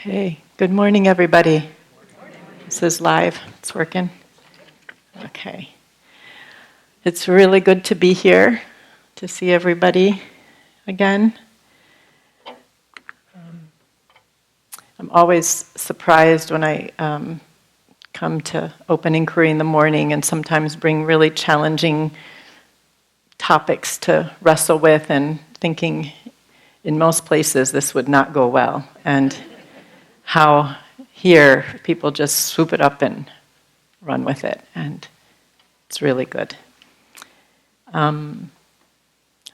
Okay, good morning, everybody. This is live. It's working. Okay. It's really good to be here, to see everybody again. I'm always surprised when I come to Open Inquiry in the morning and sometimes bring really challenging topics to wrestle with and thinking in most places this would not go well. And how here people just swoop it up and run with it, and it's really good.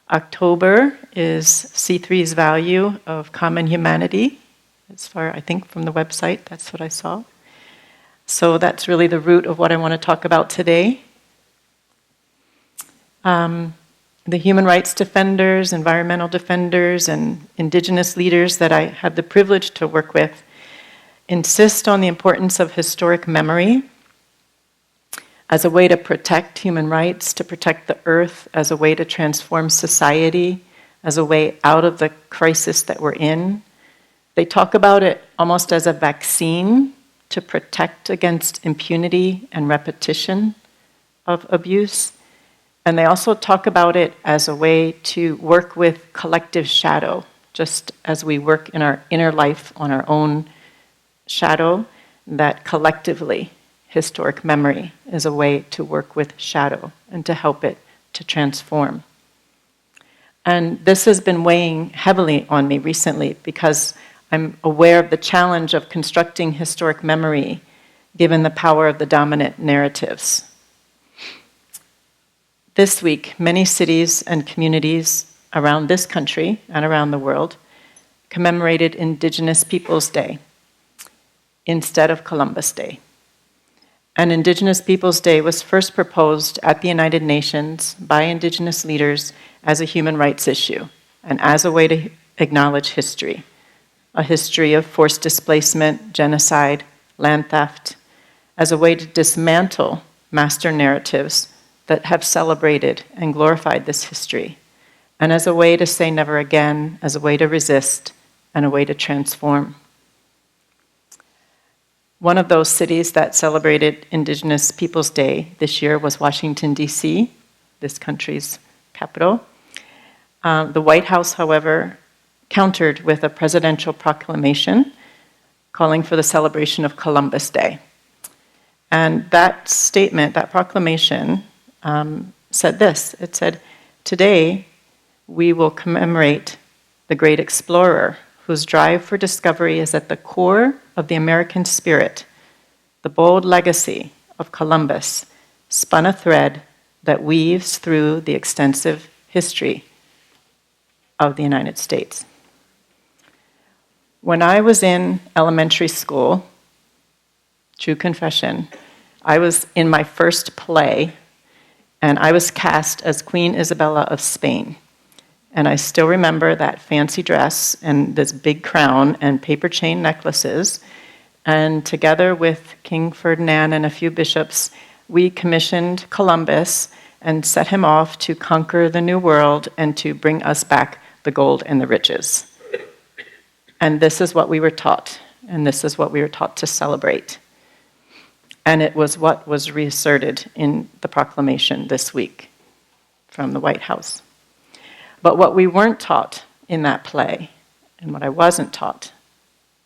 October is C3's value of common humanity, as far, I think, from the website, that's what I saw. So that's really the root of what I want to talk about today. The human rights defenders, environmental defenders, and indigenous leaders that I have the privilege to work with insist on the importance of historic memory as a way to protect human rights, to protect the earth, as a way to transform society, as a way out of the crisis that we're in. They talk about it almost as a vaccine to protect against impunity and repetition of abuse. And they also talk about it as a way to work with collective shadow, just as we work in our inner life on our own shadow, that collectively historic memory is a way to work with shadow and to help it to transform. And this has been weighing heavily on me recently because I'm aware of the challenge of constructing historic memory given the power of the dominant narratives. This week, many cities and communities around this country and around the world commemorated Indigenous Peoples Day instead of Columbus Day. And Indigenous Peoples Day was first proposed at the United Nations by Indigenous leaders as a human rights issue and as a way to acknowledge history, a history of forced displacement, genocide, land theft, as a way to dismantle master narratives that have celebrated and glorified this history, and as a way to say never again, as a way to resist, and a way to transform. One of those cities that celebrated Indigenous Peoples Day this year was Washington, D.C., this country's capital. The White House, however, countered with a presidential proclamation calling for the celebration of Columbus Day. And that statement, that proclamation, said this. It said, "Today we will commemorate the great explorer whose drive for discovery is at the core of the American spirit. The bold legacy of Columbus spun a thread that weaves through the extensive history of the United States." When I was in elementary school, true confession, I was in my first play, and I was cast as Queen Isabella of Spain. And I still remember that fancy dress and this big crown and paper chain necklaces. And together with King Ferdinand and a few bishops, we commissioned Columbus and set him off to conquer the New World and to bring us back the gold and the riches. And this is what we were taught, and this is what we were taught to celebrate. And it was what was reasserted in the proclamation this week from the White House. But what we weren't taught in that play, and what I wasn't taught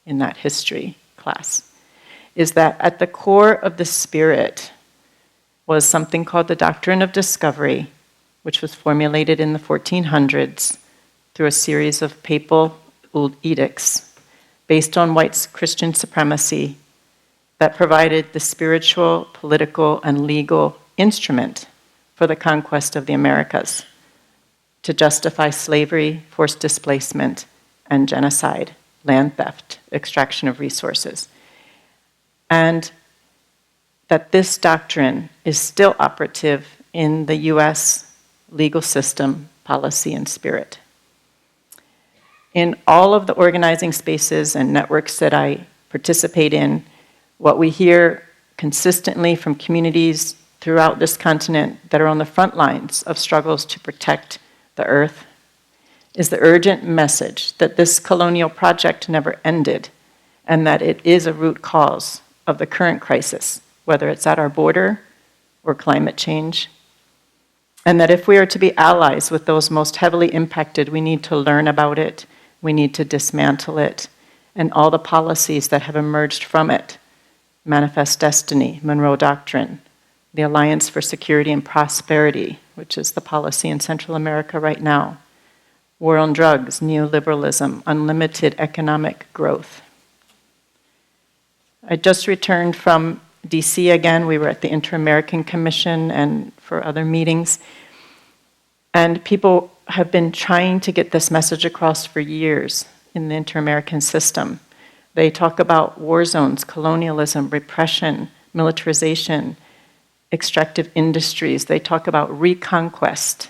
in that history class, is that at the core of the spirit was something called the Doctrine of Discovery, which was formulated in the 1400s through a series of papal edicts based on white Christian supremacy that provided the spiritual, political, and legal instrument for the conquest of the Americas to justify slavery, forced displacement, and genocide, land theft, extraction of resources. And that this doctrine is still operative in the US legal system, policy, and spirit. In all of the organizing spaces and networks that I participate in, what we hear consistently from communities throughout this continent that are on the front lines of struggles to protect the earth is the urgent message that this colonial project never ended and that it is a root cause of the current crisis, whether it's at our border or climate change. And that if we are to be allies with those most heavily impacted, we need to learn about it, we need to dismantle it, and all the policies that have emerged from it. Manifest Destiny, Monroe Doctrine, the Alliance for Security and Prosperity, which is the policy in Central America right now. War on drugs, neoliberalism, unlimited economic growth. I just returned from DC again. We were at the Inter-American Commission and for other meetings. And people have been trying to get this message across for years in the Inter-American system. They talk about war zones, colonialism, repression, militarization, extractive industries. They talk about reconquest.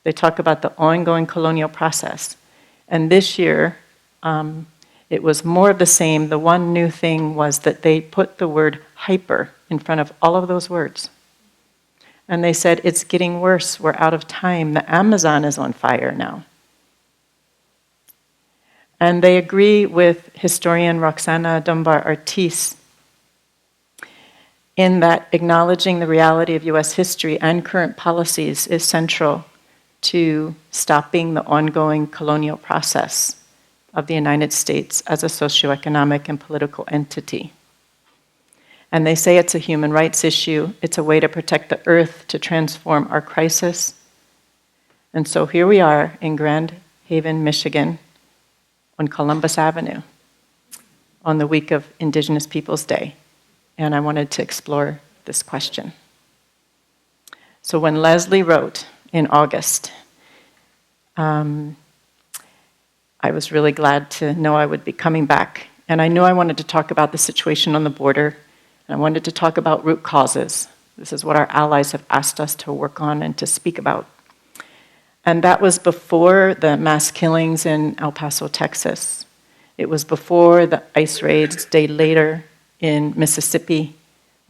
They talk about the ongoing colonial process. And this year, it was more of the same. The one new thing was that they put the word hyper in front of all of those words. And they said, it's getting worse, we're out of time, the Amazon is on fire now. And they agree with historian Roxana Dunbar-Artis in that acknowledging the reality of US history and current policies is central to stopping the ongoing colonial process of the United States as a socioeconomic and political entity. And they say it's a human rights issue, it's a way to protect the earth, to transform our crisis. And so here we are in Grand Haven, Michigan, on Columbus Avenue, on the week of Indigenous Peoples Day. And I wanted to explore this question. So when Leslie wrote in August, I was really glad to know I would be coming back. And I knew I wanted to talk about the situation on the border. And I wanted to talk about root causes. This is what our allies have asked us to work on and to speak about. And that was before the mass killings in El Paso, Texas. It was before the ICE raids, day later in Mississippi,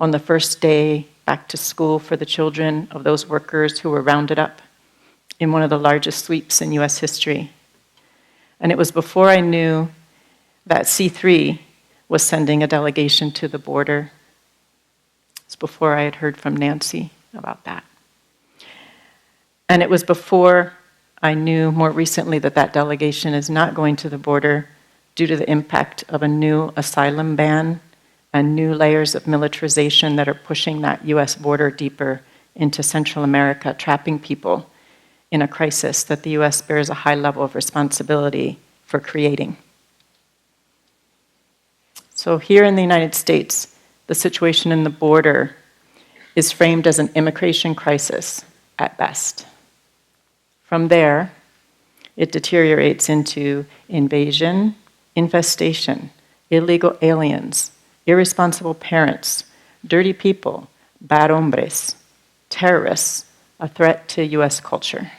on the first day back to school for the children of those workers who were rounded up in one of the largest sweeps in US history. And it was before I knew that C3 was sending a delegation to the border. It's before I had heard from Nancy about that. And it was before I knew more recently that that delegation is not going to the border due to the impact of a new asylum ban and new layers of militarization that are pushing that US border deeper into Central America, trapping people in a crisis that the US bears a high level of responsibility for creating. So here in the United States, the situation in the border is framed as an immigration crisis at best. From there, it deteriorates into invasion, infestation, illegal aliens, irresponsible parents, dirty people, bad hombres, terrorists, a threat to US culture.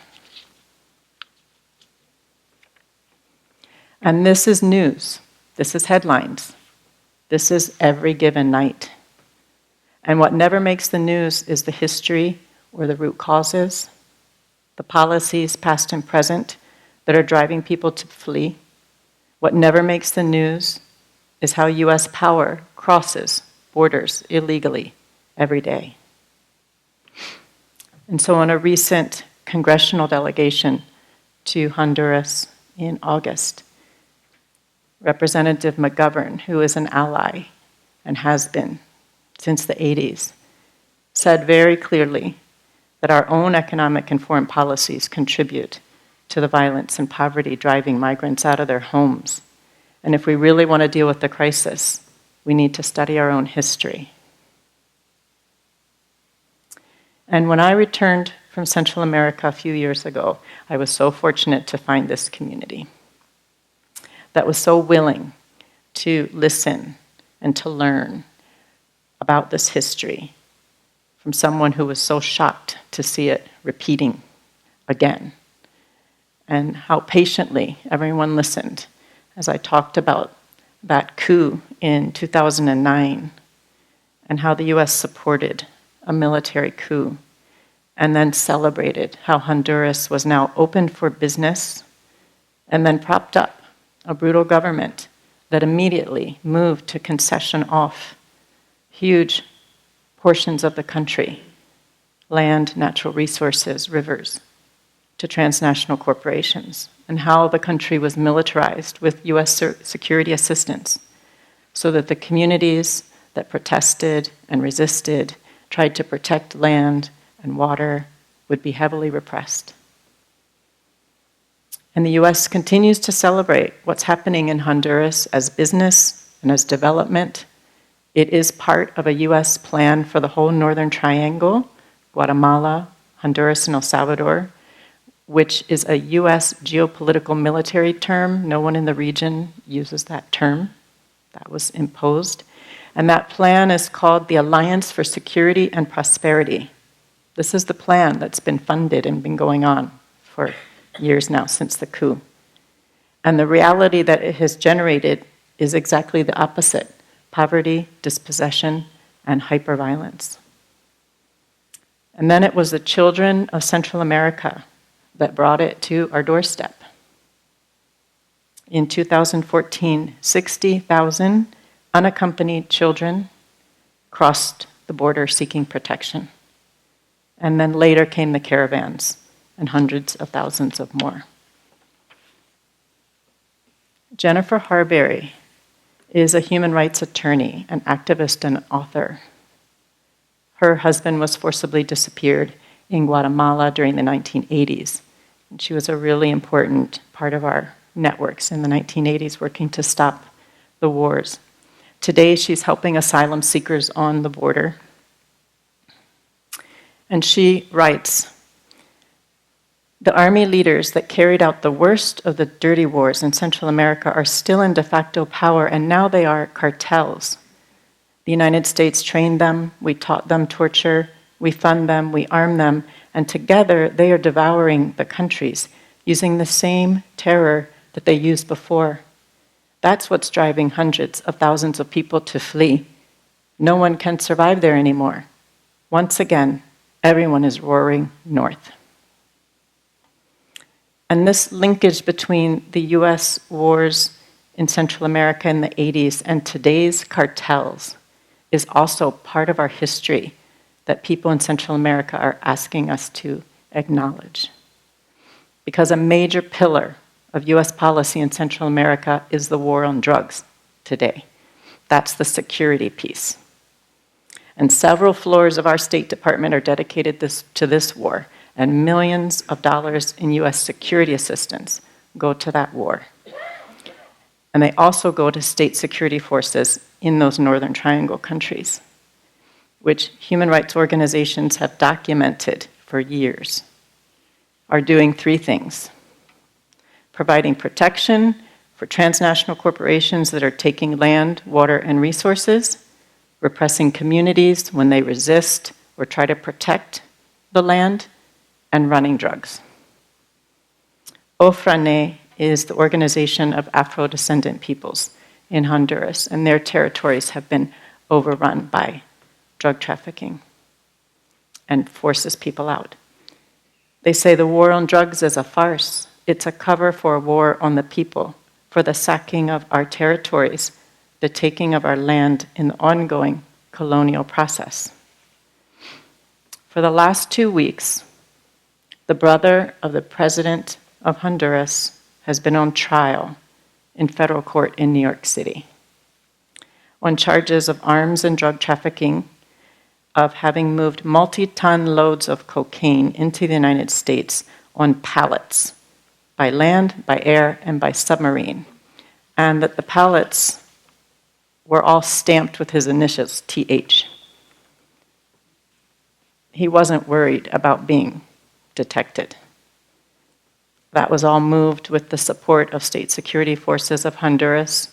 And this is news. This is headlines. This is every given night. And what never makes the news is the history or the root causes, the policies, past and present, that are driving people to flee. What never makes the news is how US power crosses borders illegally every day. And so on a recent congressional delegation to Honduras in August, Representative McGovern, who is an ally and has been since the 80s, said very clearly that our own economic and foreign policies contribute to the violence and poverty driving migrants out of their homes. And if we really want to deal with the crisis, we need to study our own history. And when I returned from Central America a few years ago, I was so fortunate to find this community that was so willing to listen and to learn about this history from someone who was so shocked to see it repeating again. And how patiently everyone listened as I talked about that coup in 2009 and how the US supported a military coup and then celebrated how Honduras was now open for business and then propped up a brutal government that immediately moved to concession off huge portions of the country, land, natural resources, rivers, to transnational corporations, and how the country was militarized with US security assistance so that the communities that protested and resisted, tried to protect land and water, would be heavily repressed. And the US continues to celebrate what's happening in Honduras as business and as development. It is part of a US plan for the whole Northern Triangle, Guatemala, Honduras, and El Salvador, which is a US geopolitical military term. No one in the region uses that term. That was imposed. And that plan is called the Alliance for Security and Prosperity. This is the plan that's been funded and been going on for years now, since the coup. And the reality that it has generated is exactly the opposite: poverty, dispossession, and hyperviolence. And then it was the children of Central America that brought it to our doorstep. In 2014, 60,000 unaccompanied children crossed the border seeking protection. And then later came the caravans, and hundreds of thousands of more. Jennifer Harberry is a human rights attorney, an activist, and an author. Her husband was forcibly disappeared in Guatemala during the 1980s. And she was a really important part of our networks in the 1980s, working to stop the wars. Today, she's helping asylum seekers on the border. And she writes, "The army leaders that carried out the worst of the dirty wars in Central America are still in de facto power, and now they are cartels. The United States trained them, we taught them torture, we fund them, we arm them, and together they are devouring the countries, using the same terror that they used before. That's what's driving hundreds of thousands of people to flee. No one can survive there anymore. Once again, everyone is roaring north." And this linkage between the US wars in Central America in the 80s and today's cartels is also part of our history that people in Central America are asking us to acknowledge. Because a major pillar of US policy in Central America is the war on drugs today. That's the security piece. And several floors of our State Department are dedicated to this war, and millions of dollars in US security assistance go to that war. And they also go to state security forces in those Northern Triangle countries, which human rights organizations have documented for years, are doing three things: providing protection for transnational corporations that are taking land, water, and resources, repressing communities when they resist or try to protect the land, and running drugs. OFRANE is the Organization of Afro-Descendant Peoples in Honduras, and their territories have been overrun by drug trafficking and forces people out. They say the war on drugs is a farce. It's a cover for a war on the people, for the sacking of our territories, the taking of our land in the ongoing colonial process. For the last 2 weeks, the brother of the president of Honduras has been on trial in federal court in New York City on charges of arms and drug trafficking, of having moved multi-ton loads of cocaine into the United States on pallets, by land, by air, and by submarine, and that the pallets were all stamped with his initials, TH. He wasn't worried about being detected. That was all moved with the support of state security forces of Honduras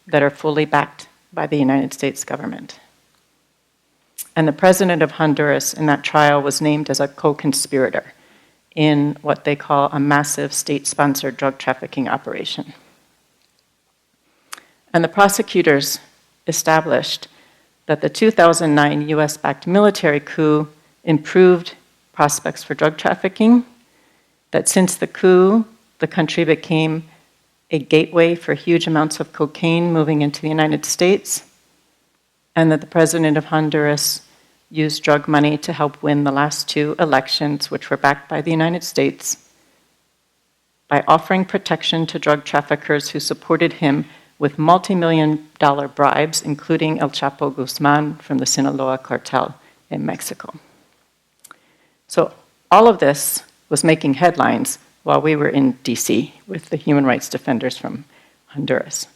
that are fully backed by the United States government. And the president of Honduras in that trial was named as a co-conspirator in what they call a massive state-sponsored drug trafficking operation. And the prosecutors established that the 2009 US-backed military coup improved prospects for drug trafficking, that since the coup, the country became a gateway for huge amounts of cocaine moving into the United States, and that the president of Honduras used drug money to help win the last two elections, which were backed by the United States, by offering protection to drug traffickers who supported him with multi-million-dollar bribes, including El Chapo Guzman from the Sinaloa cartel in Mexico. So all of this was making headlines while we were in DC with the human rights defenders from Honduras.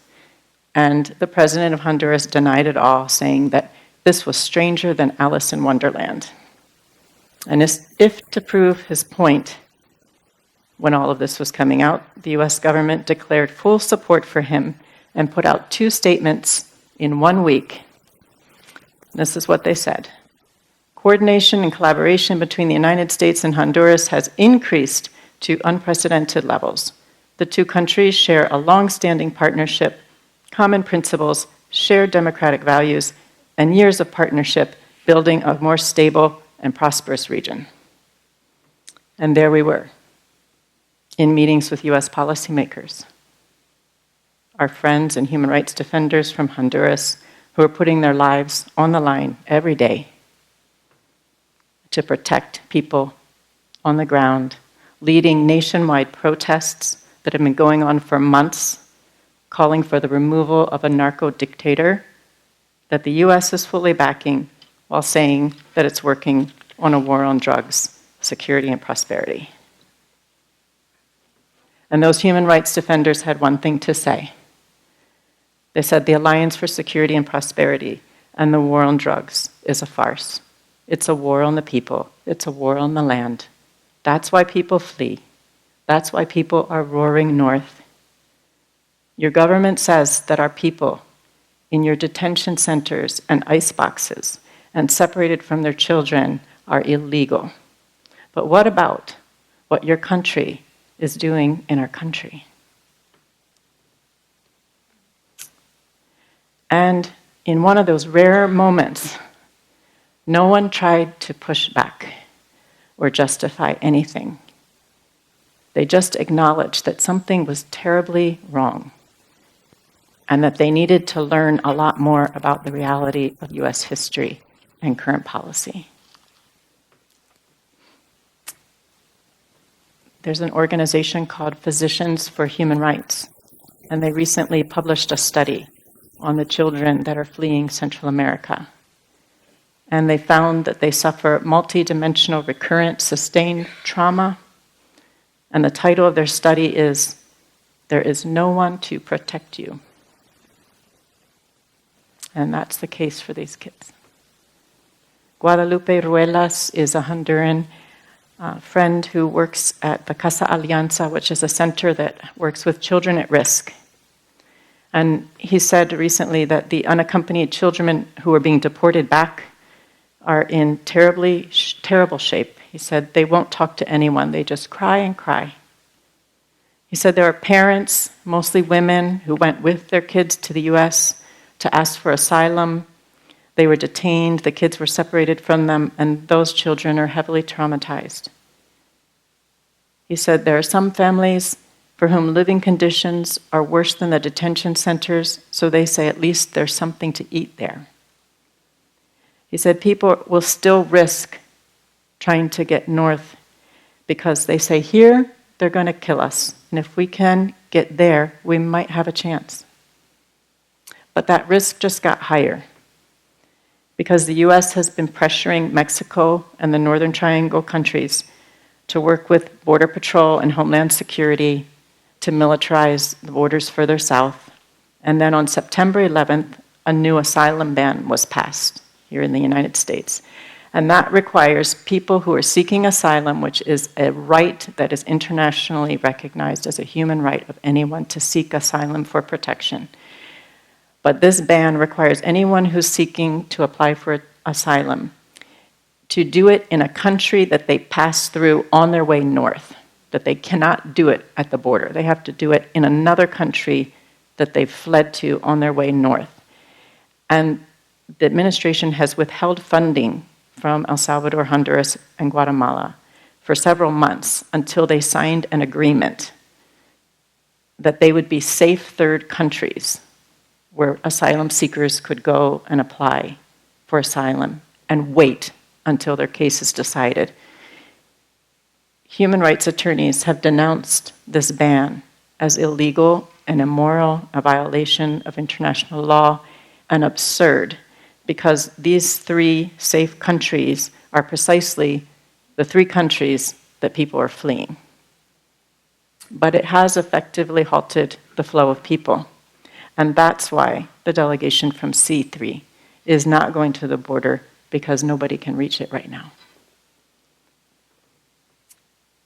And the president of Honduras denied it all, saying that this was stranger than Alice in Wonderland. And as if to prove his point, when all of this was coming out, the US government declared full support for him and put out two statements in 1 week. This is what they said. Coordination and collaboration between the United States and Honduras has increased to unprecedented levels. The two countries share a long-standing partnership, common principles, shared democratic values, and years of partnership building a more stable and prosperous region. And there we were, in meetings with US policymakers, our friends and human rights defenders from Honduras who are putting their lives on the line every day to protect people on the ground, leading nationwide protests that have been going on for months, calling for the removal of a narco dictator that the US is fully backing while saying that it's working on a war on drugs, security, and prosperity. And those human rights defenders had one thing to say. They said the Alliance for Security and Prosperity and the war on drugs is a farce. It's a war on the people. It's a war on the land. That's why people flee. That's why people are roaring north. Your government says that our people in your detention centers and ice boxes and separated from their children are illegal. But what about what your country is doing in our country? And in one of those rare moments, no one tried to push back or justify anything. They just acknowledged that something was terribly wrong and that they needed to learn a lot more about the reality of US history and current policy. There's an organization called Physicians for Human Rights, and they recently published a study on the children that are fleeing Central America. And they found that they suffer multidimensional recurrent sustained trauma. And the title of their study is, "There is no one to protect you." And that's the case for these kids. Guadalupe Ruelas is a Honduran friend who works at the Casa Alianza, which is a center that works with children at risk. And he said recently that the unaccompanied children who are being deported back are in terrible shape. He said they won't talk to anyone. They just cry and cry. He said there are parents, mostly women, who went with their kids to the US to ask for asylum. They were detained, the kids were separated from them, and those children are heavily traumatized. He said there are some families for whom living conditions are worse than the detention centers, so they say at least there's something to eat there. He said people will still risk trying to get north because they say here they're going to kill us, and if we can get there, we might have a chance. But that risk just got higher because the US has been pressuring Mexico and the Northern Triangle countries to work with Border Patrol and Homeland Security to militarize the borders further south. And then on September 11th, a new asylum ban was passed here in the United States. And that requires people who are seeking asylum, which is a right that is internationally recognized as a human right of anyone to seek asylum for protection. But this ban requires anyone who's seeking to apply for asylum to do it in a country that they pass through on their way north, that they cannot do it at the border. They have to do it in another country that they've fled to on their way north. And the administration has withheld funding from El Salvador, Honduras, and Guatemala for several months until they signed an agreement that they would be safe third countries where asylum seekers could go and apply for asylum and wait until their case is decided. Human rights attorneys have denounced this ban as illegal and immoral, a violation of international law, and absurd, because these three safe countries are precisely the three countries that people are fleeing. But it has effectively halted the flow of people. And that's why the delegation from C3 is not going to the border, because nobody can reach it right now.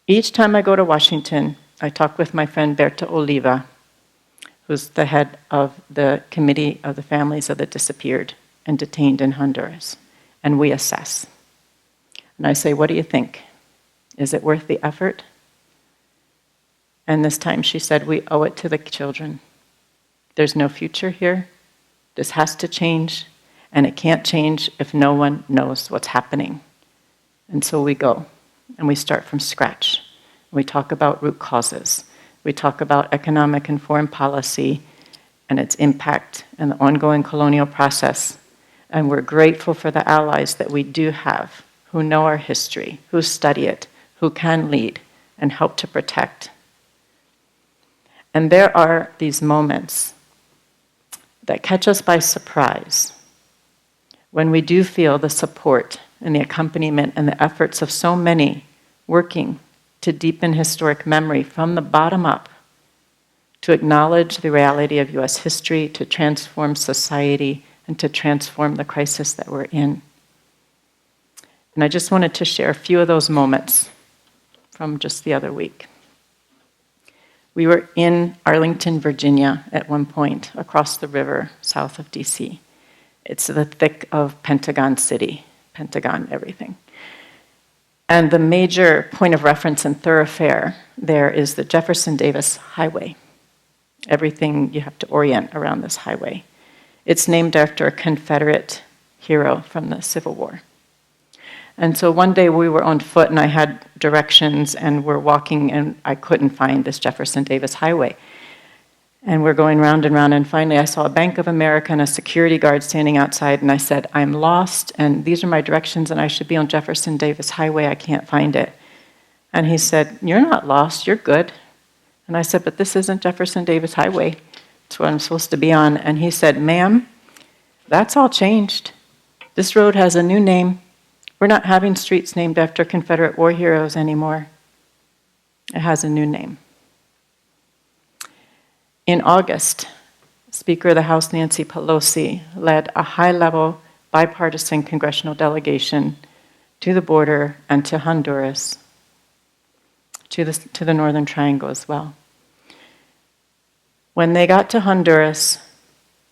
Each time I go to Washington, I talk with my friend Berta Oliva, who's the head of the Committee of the Families of the Disappeared and Detained in Honduras, and we assess. And I say, what do you think? Is it worth the effort? And this time she said, we owe it to the children. There's no future here. This has to change, and it can't change if no one knows what's happening. And so we go, and we start from scratch. We talk about root causes. We talk about economic and foreign policy and its impact and the ongoing colonial process. And we're grateful for the allies that we do have, who know our history, who study it, who can lead and help to protect. And there are these moments that catch us by surprise when we do feel the support and the accompaniment and the efforts of so many working to deepen historic memory from the bottom up, to acknowledge the reality of US history, to transform society, and to transform the crisis that we're in. And I just wanted to share a few of those moments from just the other week. We were in Arlington, Virginia at one point, across the river south of DC. It's the thick of Pentagon City, Pentagon everything. And the major point of reference and thoroughfare there is the Jefferson Davis Highway. Everything you have to orient around this highway. It's named after a Confederate hero from the Civil War. And so one day we were on foot and I had directions and we're walking and I couldn't find this Jefferson Davis Highway. And we're going round and round, and finally I saw a Bank of America and a security guard standing outside, and I said, I'm lost and these are my directions and I should be on Jefferson Davis Highway, I can't find it. And he said, you're not lost, you're good. And I said, but this isn't Jefferson Davis Highway, it's what I'm supposed to be on. And he said, ma'am, that's all changed. This road has a new name. We're not having streets named after Confederate war heroes anymore. It has a new name. In August, Speaker of the House Nancy Pelosi led a high-level bipartisan congressional delegation to the border and to Honduras, to the Northern Triangle as well. When they got to Honduras,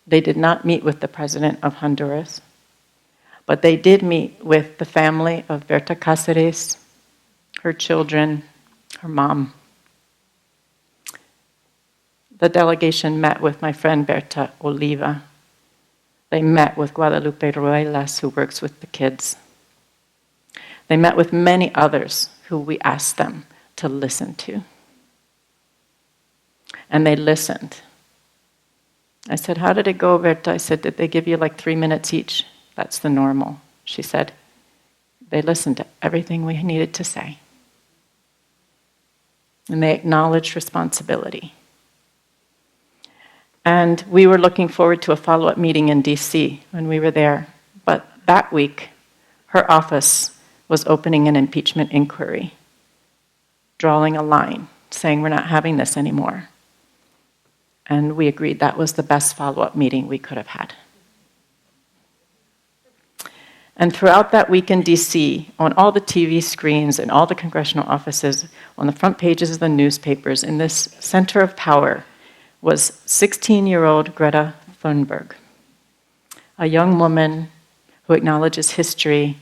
they did not meet with the president of Honduras, but they did meet with the family of Berta Cáceres, her children, her mom. The delegation met with my friend Berta Oliva. They met with Guadalupe Ruelas, who works with the kids. They met with many others who we asked them to listen to. And they listened. I said, how did it go, Berta? I said, did they give you like 3 minutes each? That's the normal. She said, they listened to everything we needed to say. And they acknowledged responsibility. And we were looking forward to a follow-up meeting in DC when we were there. But that week, her office was opening an impeachment inquiry, drawing a line, saying we're not having this anymore. And we agreed that was the best follow-up meeting we could have had. And throughout that week in DC, on all the TV screens and all the congressional offices, on the front pages of the newspapers, in this center of power, was 16-year-old Greta Thunberg, a young woman who acknowledges history,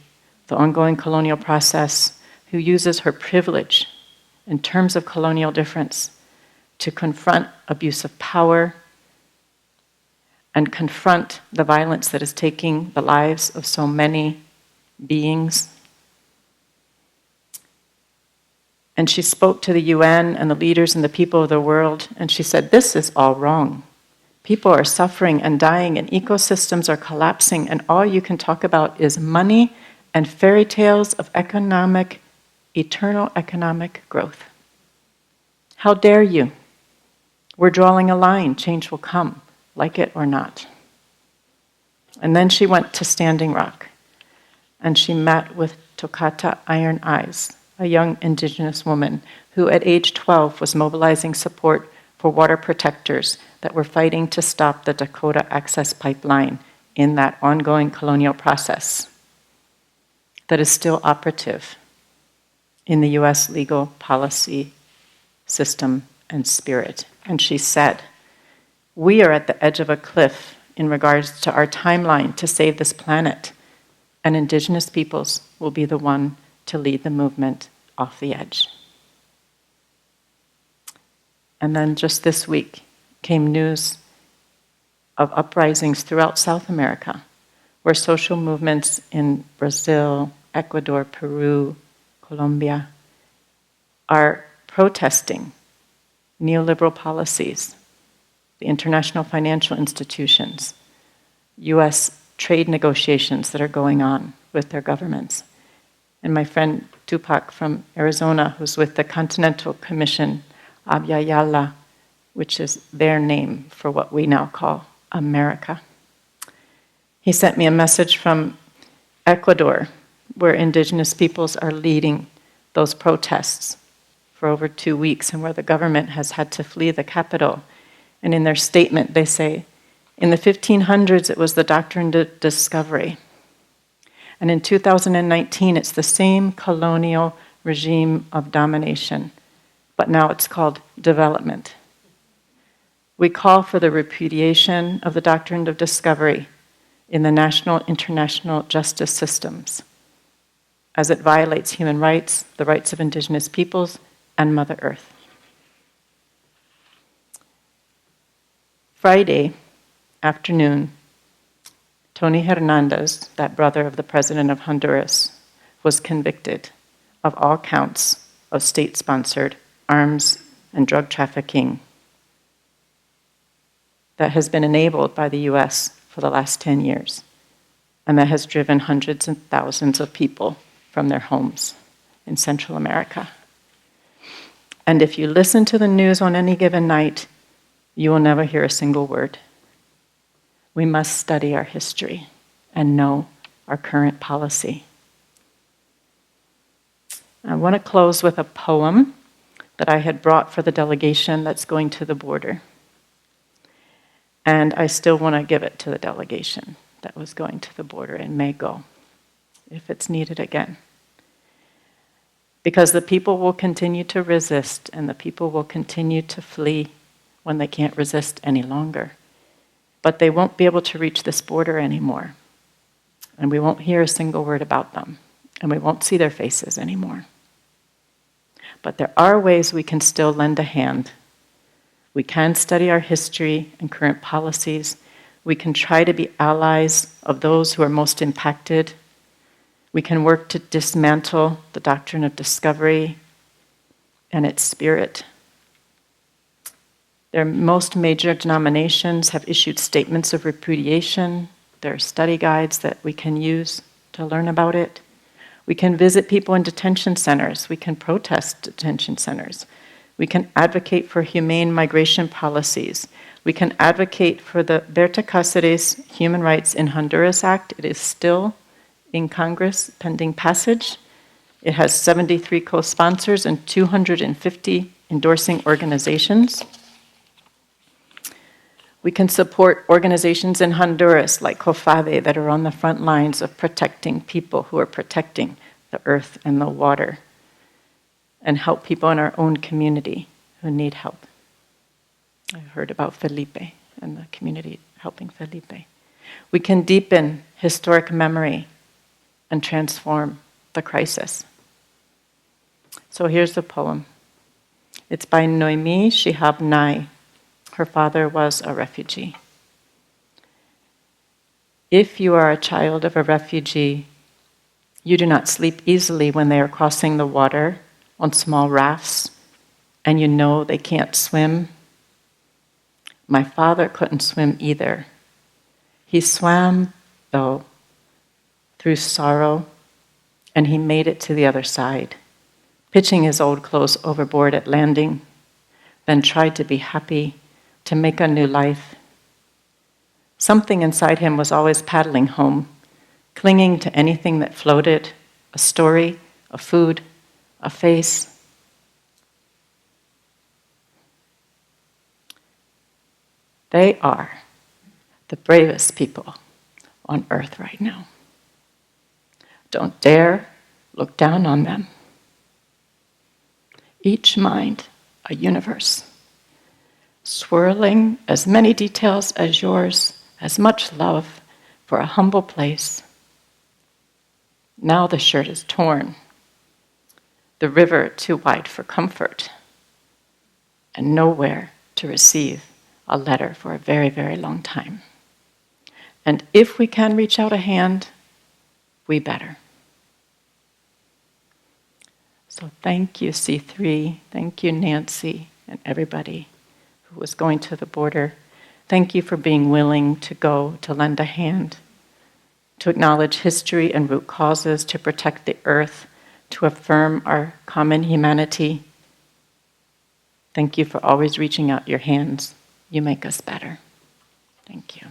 the ongoing colonial process, who uses her privilege in terms of colonial difference to confront abuse of power and confront the violence that is taking the lives of so many beings. And she spoke to the UN and the leaders and the people of the world, and she said, this is all wrong. People are suffering and dying, and ecosystems are collapsing, and all you can talk about is money and fairy tales of eternal economic growth. How dare you? We're drawing a line. Change will come, like it or not. And then she went to Standing Rock, and she met with Tokata Iron Eyes, a young Indigenous woman who at age 12 was mobilizing support for water protectors that were fighting to stop the Dakota Access Pipeline in that ongoing colonial process that is still operative in the US legal policy system and spirit. And she said, we are at the edge of a cliff in regards to our timeline to save this planet, and Indigenous peoples will be the one to lead the movement off the edge. And then just this week came news of uprisings throughout South America, where social movements in Brazil, Ecuador, Peru, Colombia are protesting neoliberal policies, the international financial institutions, US trade negotiations that are going on with their governments. And my friend Tupac from Arizona, who's with the Continental Commission, Abyayala, which is their name for what we now call America. He sent me a message from Ecuador, where Indigenous peoples are leading those protests for over 2 weeks, and where the government has had to flee the capital. And in their statement, they say, in the 1500s, it was the Doctrine of Discovery. And in 2019, it's the same colonial regime of domination, but now it's called development. We call for the repudiation of the Doctrine of Discovery in the national, international justice systems, as it violates human rights, the rights of Indigenous peoples, and Mother Earth. Friday afternoon, Tony Hernandez, that brother of the president of Honduras, was convicted of all counts of state-sponsored arms and drug trafficking that has been enabled by the US for the last 10 years, and that has driven hundreds and thousands of people from their homes in Central America. And if you listen to the news on any given night, you will never hear a single word. We must study our history and know our current policy. I want to close with a poem that I had brought for the delegation that's going to the border. And I still want to give it to the delegation that was going to the border and may go, if it's needed again. Because the people will continue to resist, and the people will continue to flee when they can't resist any longer. But they won't be able to reach this border anymore. And we won't hear a single word about them. And we won't see their faces anymore. But there are ways we can still lend a hand. We can study our history and current policies. We can try to be allies of those who are most impacted. We can work to dismantle the Doctrine of Discovery and its spirit. Most major denominations have issued statements of repudiation. There are study guides that we can use to learn about it. We can visit people in detention centers. We can protest detention centers. We can advocate for humane migration policies. We can advocate for the Berta Cáceres Human Rights in Honduras Act. It is still in Congress pending passage. It has 73 co-sponsors and 250 endorsing organizations. We can support organizations in Honduras like COFADE that are on the front lines of protecting people who are protecting the earth and the water, and help people in our own community who need help. I heard about Felipe and the community helping Felipe. We can deepen historic memory and transform the crisis. So here's the poem. It's by Noemi Shihab Nye. Her father was a refugee. If you are a child of a refugee, you do not sleep easily when they are crossing the water on small rafts, and you know they can't swim. My father couldn't swim either. He swam, though, through sorrow, and he made it to the other side, pitching his old clothes overboard at landing, then tried to be happy, to make a new life. Something inside him was always paddling home, clinging to anything that floated, a story, a food, a face. They are the bravest people on earth right now. Don't dare look down on them. Each mind, a universe, swirling as many details as yours, as much love for a humble place. Now the shirt is torn, the river too wide for comfort, and nowhere to receive a letter for a very, very long time. And if we can reach out a hand, we better. So thank you, C3. Thank you, Nancy, and everybody who was going to the border. Thank you for being willing to go, to lend a hand, to acknowledge history and root causes, to protect the earth, to affirm our common humanity. Thank you for always reaching out your hands. You make us better. Thank you.